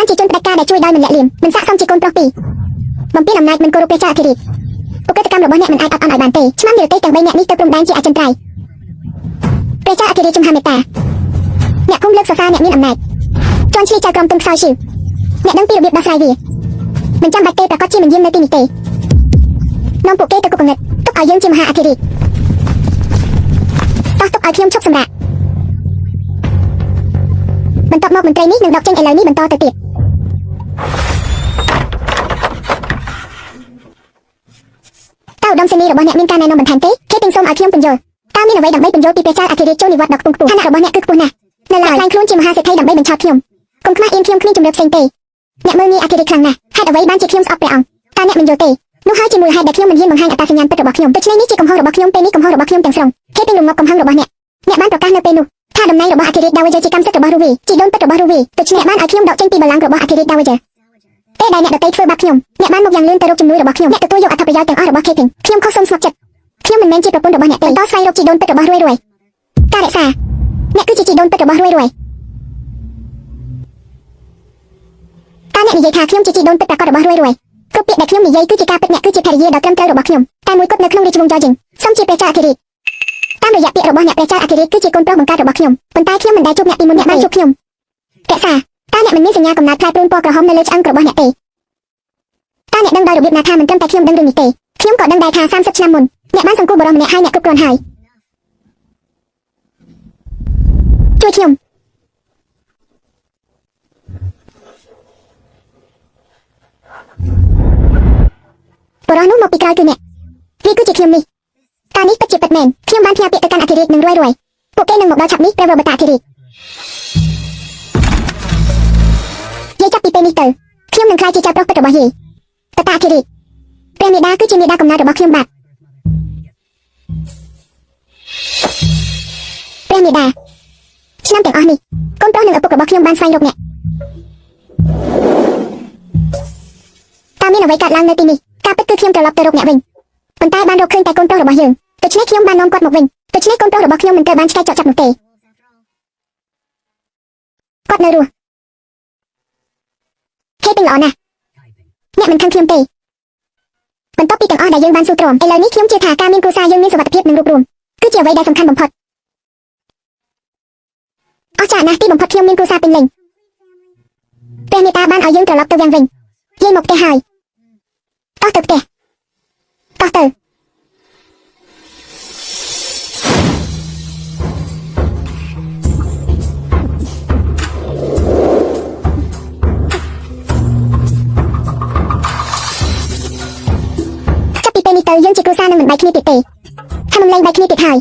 បានជាជនផ្ដាច់ការដែលជួយដោយមិនលាក់លៀមមិនស័ក្តិសមជាកូនប្រុសពីរបំពេញអំណាចមិនគោរពព្រះចៅអធិរាជឧក្រិដ្ឋកម្មរបស់អ្នកមិនអាចអត់អន់ឲ្យបានទេឆ្មាំនិរទេសទាំង3នាក់នេះទៅព្រំដែនជាអចិន្ត្រៃយ៍ព្រះចៅអធិរាជជំហាមេត្តាអ្នកភូមិលើកសរសើរអ្នកមានអំណាចជន់ឈ្លីចៅក្រមទុនខ្សោយឈឺអ្នកដឹងពីរបៀបដោះស្រាយវាមិនចាំបាច់ទេប្រកាសជាមិនយាមនៅទីនេះទេនាំពួកគេទៅគុកកងឹតទុកឲ្យយើងជាមហាអធិរាជតោះទុកឲ្យខ្ញុំឈប់សម្រាកបន្ទាប់មកមន្ត្រីនេះនឹងដកចេញឥឡូវនេះបន្តទៅទៀតតើឧត្តមសេនីយ៍របស់អ្នកមានការណែនាំបន្ថែមទេគេពេញសូមឲ្យខ្ញុំពន្យល់តើមានអ្វីដើម្បីពន្យល់ពីព្រះចៅអធិរាជចូលនិវត្តន៍ដល់ខ្ពង់ខ្ពស់ឋានៈរបស់អ្នកគឺខ្ពស់ណាស់នៅឡើយខ្លាញ់ខ្លួនជាមហាសេដ្ឋីដើម្បីបញ្ឆោតខ្ញុំកុំខ្មាស់អៀនខ្ញុំគ្មានជំរឿផ្សេងទេអ្នកមើលងាយអធិរាជខ្លាំងណាស់ហេតុអ្វីបានជាខ្ញុំស្អប់ព្រះអង្គតើអ្នកមិនយល់ទេនោះហើយជាមូលហេតុដែលខ្ញុំមិនហ៊ានបង្ហាញអត្តសញ្ញាណពិតរបស់ខ្ញុំដូច្នេះនេះជាកំហុសរបស់ខ្ញុំពេលនេះកំហុសរបស់ខ្ញុំទាំងស្រុងគេពេញរំងាប់កំហឹងរបស់អ្នកបានប្រកាសនៅពេលនោះថាតំណែងរបស់អធិរាជដាវជ័យជាកម្មសិទ្ធិរបស់រូវីជីដូនពិតរបស់រូវីដូច្នេះបានឲ្យខ្ញុំដកចេញពីបល្ល័ង្ករបស់អធិរាជដាវជ័យពេលដែលអ្នកដទៃធ្វើបាបខ្ញុំអ្នកបានមកយ៉ាងលឿនទៅរកជំនួយរបស់ខ្ញុំអ្នកទទួលយកអត្ថប្រយោជន៍ទាំងអស់របស់ Keping ខ្ញុំខុសសូមស្មោះចិត្តខ្ញុំមិនមែនជាប្រពន្ធរបស់អ្នកទេបន្តស្វែងរកជីដូនពិតរបស់រួយការរក្សាអ្នកគឺជាជីដូនពិតរបស់រួយតើអ្នកនិយាយថាខ្ញុំជាជីដូនពិតប្រាកដរបស់រួយគ្រប់ពាក្យដែលខ្ញុំនិយាយគឺជាការពិតអ្នកគឺជាភរិយាដ៏ត្រឹមត្រូវរបស់ខ្ញុំតែមួយគត់នៅក្នុងរាជវង្សយ៉ងសូមជាព្រះចៅអធិរាជតាមរយៈពាក្យរបស់អ្នកព្រះចៅអធិរាជគឺជាកូនប្រុសបង្កើតរបស់ខ្ញុំប៉ុន្តែខ្ញុំមិនដែលជួបអ្នកពីមុនអ្នកបានជួបខ្ញុំរក្សាតើអ្នកមិនមានសញ្ញាកំណត់ផ្លែព្រូនពណ៌ក្រហមនៅលើឆ្អឹងរបស់អ្នកទេតើអ្នកដឹងដោយរបៀបណាថាមិនត្រឹមតែខ្ញុំដឹងរឿងនេះទេខ្ញុំក៏ដឹងដែរថា30ឆ្នាំមុនអ្នកបានសង្គ្រោះបរិមម្នាក់ហើយអ្នកគ្រប់គ្រាន់ហើយជួយខ្ញុំបរិមនោះមកពីក្រោយគឺអ្នកវាគឺជាខ្ញុំនេះតើនេះពិតជាពិតមែនខ្ញុំបានផ្ញើពាក្យទៅកាន់អធិរាជនឹងរួយពួកគេនឹងមកដល់ឆាប់នេះព្រះវរបតាអធិរាជយាយចាប់ពីពេលនេះទៅខ្ញុំនឹងក្លាយជាចៅប្រុសពិតរបស់យាយបតាអធិរាជព្រះមេដាគឺជាមេដាកំណើតរបស់ខ្ញុំបាទព្រះមេដាឆ្នាំទាំងអស់នេះកូនប្រុសនិងឪពុករបស់ខ្ញុំបានស្វែងរកអ្នកតើមានអ្វីកើតឡើងនៅទីនេះការពិតគឺខ្ញុំត្រឡប់ទៅរកអ្នកវិញប៉ុន្តែបានរកឃើញតែកូនប្រុសរបស់យើងដូច្នេះខ្ញុំបាននាំគាត់មកវិញដូច្នេះកូនប្រុសរបស់ខ្ញុំមិនត្រូវបានឆ្កែចោទចាប់នោះទេគាត់នៅរស់Kepingល្អណាស់អ្នកមិនខឹងខ្ញុំទេបន្ទាប់ពីទាំងអស់ដែលយើងបានស៊ូទ្រាំឥឡូវនេះខ្ញុំជឿថាការមានគ្រួសារយើងមានសុវត្ថិភាពនិងរួបរวมគឺជាអ្វីដែលសំខាន់បំផុតអស្ចារ្យណាស់ទីបំផុតខ្ញុំមានគ្រួសារពេញលេញព្រះមេតាបានឲ្យយើងត្រឡប់ទៅវាំងវិញយាយមកផ្ទះហើយតោះទៅផ្ទះតោះទៅយើងជាគ្រួសារនឹងមិនបែកគ្នាទៀតទេថាមិនលែងបែកគ្នាទៀតហើយ